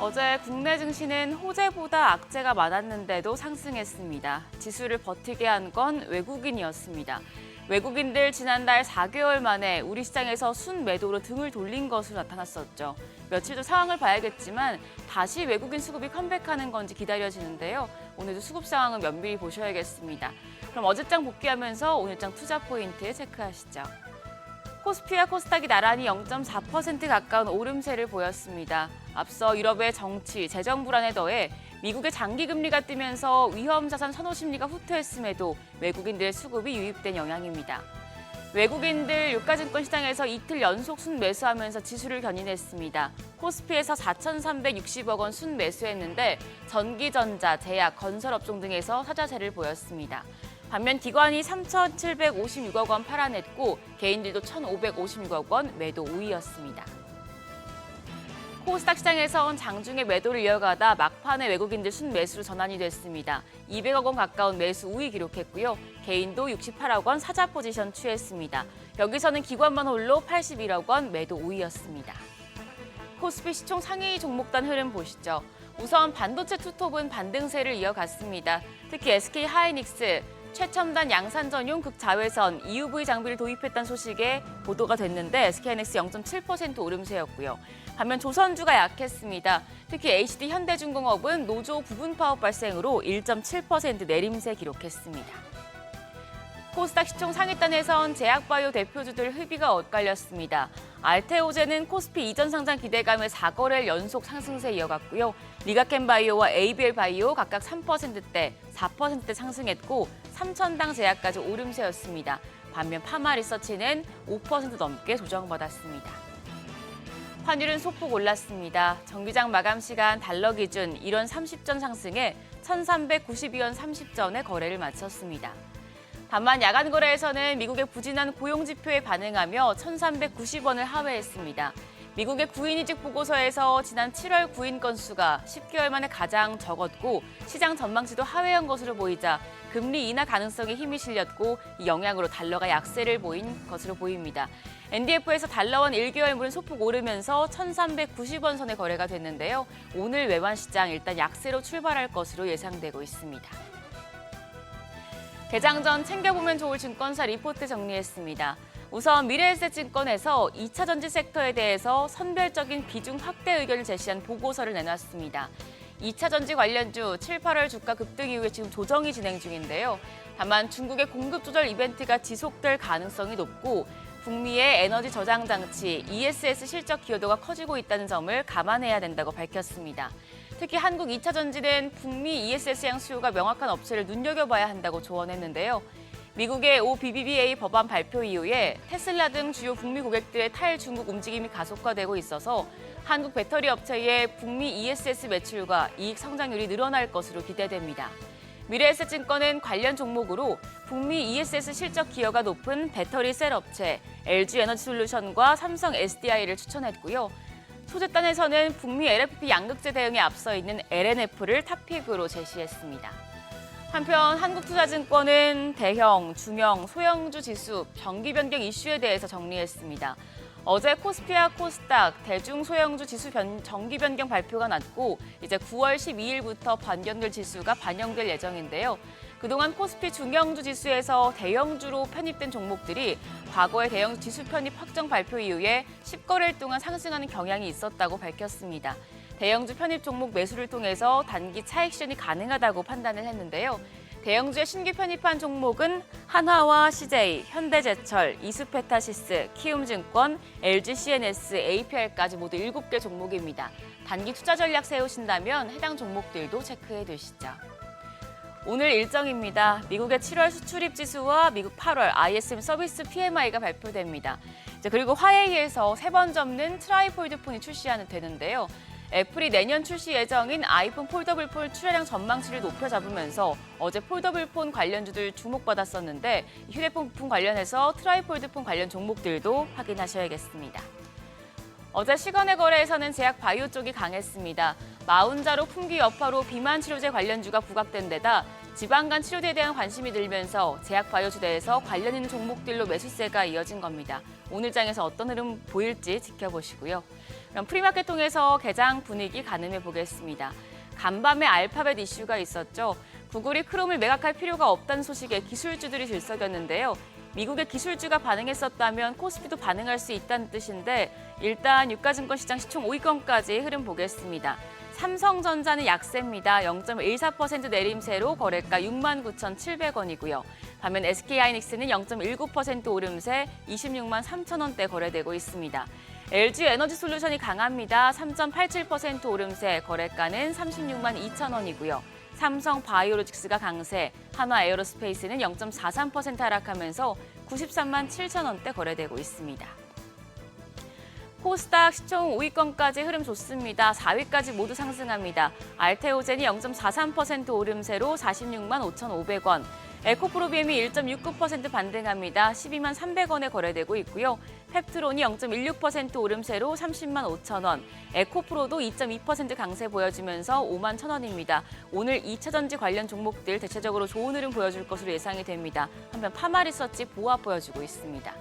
어제 국내 증시는 호재보다 악재가 많았는데도 상승했습니다. 지수를 버티게 한 건 외국인이었습니다. 외국인들 지난달 4개월 만에 우리 시장에서 순매도로 등을 돌린 것으로 나타났었죠. 며칠 더 상황을 봐야겠지만 다시 외국인 수급이 컴백하는 건지 기다려지는데요. 오늘도 수급 상황은 면밀히 보셔야겠습니다. 그럼 어제장 복귀하면서 오늘장 투자 포인트 체크하시죠. 코스피와 코스닥이 나란히 0.4% 가까운 오름세를 보였습니다. 앞서 유럽의 정치, 재정 불안에 더해 미국의 장기 금리가 뛰면서 위험 자산 선호 심리가 후퇴했음에도 외국인들의 수급이 유입된 영향입니다. 외국인들 유가증권 시장에서 이틀 연속 순매수하면서 지수를 견인했습니다. 코스피에서 4,360억 원 순매수했는데 전기전자, 제약, 건설업종 등에서 사자세를 보였습니다. 반면 기관이 3,756억 원 팔아냈고 개인들도 1,556억 원 매도 우위였습니다. 코스닥 시장에선 장중에 매도를 이어가다 막판에 외국인들 순매수로 전환이 됐습니다. 200억 원 가까운 매수 우위 기록했고요. 개인도 68억 원 사자 포지션 취했습니다. 여기서는 기관만 홀로 81억 원 매도 우위였습니다. 코스피 시총 상위 종목단 흐름 보시죠. 우선 반도체 투톱은 반등세를 이어갔습니다. 특히 SK 하이닉스, 최첨단 양산 전용 극자외선 EUV 장비를 도입했다는 소식에 보도가 됐는데 SK하이닉스 0.7% 오름세였고요. 반면 조선주가 약했습니다. 특히 HD 현대중공업은 노조 부분 파업 발생으로 1.7% 내림세 기록했습니다. 코스닥 시총 상위단에선 제약바이오 대표주들 흐비가 엇갈렸습니다. 알테오제는 코스피 이전 상장 기대감에 4거래일 연속 상승세 이어갔고요. 리가켄바이오와 ABL바이오 각각 3%대, 4%대 상승했고 삼천당 제약까지 오름세였습니다. 반면 파마리서치는 5% 넘게 조정받았습니다. 환율은 소폭 올랐습니다. 정기장 마감 시간 달러 기준 1원 30전 상승해 1,392원 30전에 거래를 마쳤습니다. 다만 야간 거래에서는 미국의 부진한 고용지표에 반응하며 1,390원을 하회했습니다. 미국의 구인이직 보고서에서 지난 7월 구인 건수가 10개월 만에 가장 적었고 시장 전망치도 하회한 것으로 보이자 금리 인하 가능성에 힘이 실렸고 이 영향으로 달러가 약세를 보인 것으로 보입니다. NDF에서 달러원 1개월물은 소폭 오르면서 1,390원 선에 거래가 됐는데요. 오늘 외환 시장 일단 약세로 출발할 것으로 예상되고 있습니다. 개장 전 챙겨보면 좋을 증권사 리포트 정리했습니다. 우선 미래에셋증권에서 2차 전지 섹터에 대해서 선별적인 비중 확대 의견을 제시한 보고서를 내놨습니다. 2차 전지 관련주 7, 8월 주가 급등 이후에 지금 조정이 진행 중인데요. 다만 중국의 공급 조절 이벤트가 지속될 가능성이 높고 북미의 에너지 저장 장치 ESS 실적 기여도가 커지고 있다는 점을 감안해야 된다고 밝혔습니다. 특히 한국 2차 전지는 북미 ESS향 수요가 명확한 업체를 눈여겨봐야 한다고 조언했는데요. 미국의 OBBBA 법안 발표 이후에 테슬라 등 주요 북미 고객들의 탈중국 움직임이 가속화되고 있어서 한국 배터리 업체의 북미 ESS 매출과 이익 성장률이 늘어날 것으로 기대됩니다. 미래에셋증권은 관련 종목으로 북미 ESS 실적 기여가 높은 배터리 셀 업체 LG에너지솔루션과 삼성 SDI를 추천했고요. 소재단에서는 북미 LFP 양극재 대응에 앞서 있는 LNF를 탑픽으로 제시했습니다. 한편 한국투자증권은 대형, 중형, 소형주 지수 정기 변경 이슈에 대해서 정리했습니다. 어제 코스피와 코스닥 대중 소형주 지수 정기 변경 발표가 났고 이제 9월 12일부터 반영될 지수가 반영될 예정인데요. 그동안 코스피 중형주 지수에서 대형주로 편입된 종목들이 과거의 대형주 지수 편입 확정 발표 이후에 10거래일 동안 상승하는 경향이 있었다고 밝혔습니다. 대형주 편입 종목 매수를 통해서 단기 차익 실현이 가능하다고 판단을 했는데요. 대형주에 신규 편입한 종목은 한화와 CJ, 현대제철, 이수페타시스, 키움증권, LGCNS, APR까지 모두 7개 종목입니다. 단기 투자 전략 세우신다면 해당 종목들도 체크해 두시죠. 오늘 일정입니다. 미국의 7월 수출입 지수와 미국 8월 ISM 서비스 PMI가 발표됩니다. 그리고 화웨이에서 3번 접는 트라이폴드 폰이 되는데요. 애플이 내년 출시 예정인 아이폰 폴더블 폰 출하량 전망치를 높여 잡으면서 어제 폴더블 폰 관련주들 주목받았었는데 휴대폰 부품 관련해서 트라이폴드 폰 관련 종목들도 확인하셔야겠습니다. 어제 시간의 거래에서는 제약 바이오 쪽이 강했습니다. 마운자로 품귀 여파로 비만 치료제 관련주가 부각된 데다 지방간 치료제에 대한 관심이 늘면서 제약 바이오주대에서 관련 있는 종목들로 매수세가 이어진 겁니다. 오늘 장에서 어떤 흐름 보일지 지켜보시고요. 그럼 프리마켓 통해서 개장 분위기 가늠해 보겠습니다. 간밤에 알파벳 이슈가 있었죠. 구글이 크롬을 매각할 필요가 없다는 소식에 기술주들이 들썩였는데요. 미국의 기술주가 반응했었다면 코스피도 반응할 수 있다는 뜻인데 일단 유가증권 시장 시총 5위권까지 흐름 보겠습니다. 삼성전자는 약세입니다. 0.14% 내림세로 거래가 69,700원이고요. 반면 SK하이닉스는 0.19% 오름세 26만 3천 원대 거래되고 있습니다. LG에너지솔루션이 강합니다. 3.87% 오름세 거래가는 36만 2천 원이고요. 삼성바이오로직스가 강세, 한화에어로스페이스는 0.43% 하락하면서 93만 7천 원대 거래되고 있습니다. 코스닥 시총 5위권까지 흐름 좋습니다. 4위까지 모두 상승합니다. 알테오젠이 0.43% 오름세로 46만 5,500원, 에코프로비엠이 1.69% 반등합니다. 12만 300원에 거래되고 있고요. 펩트론이 0.16% 오름세로 30만 5천 원, 에코프로도 2.2% 강세 보여주면서 5만 1천 원입니다. 오늘 2차 전지 관련 종목들 대체적으로 좋은 흐름 보여줄 것으로 예상이 됩니다. 한편 파마리서치 보합 보여주고 있습니다.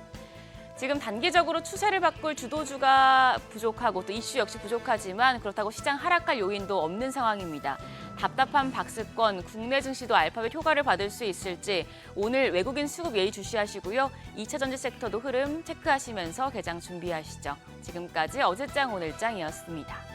지금 단기적으로 추세를 바꿀 주도주가 부족하고 또 이슈 역시 부족하지만 그렇다고 시장 하락할 요인도 없는 상황입니다. 답답한 박스권, 국내 증시도 알파벳 효과를 받을 수 있을지 오늘 외국인 수급 예의주시하시고요. 2차 전지 섹터도 흐름 체크하시면서 개장 준비하시죠. 지금까지 어제장 오늘장이었습니다.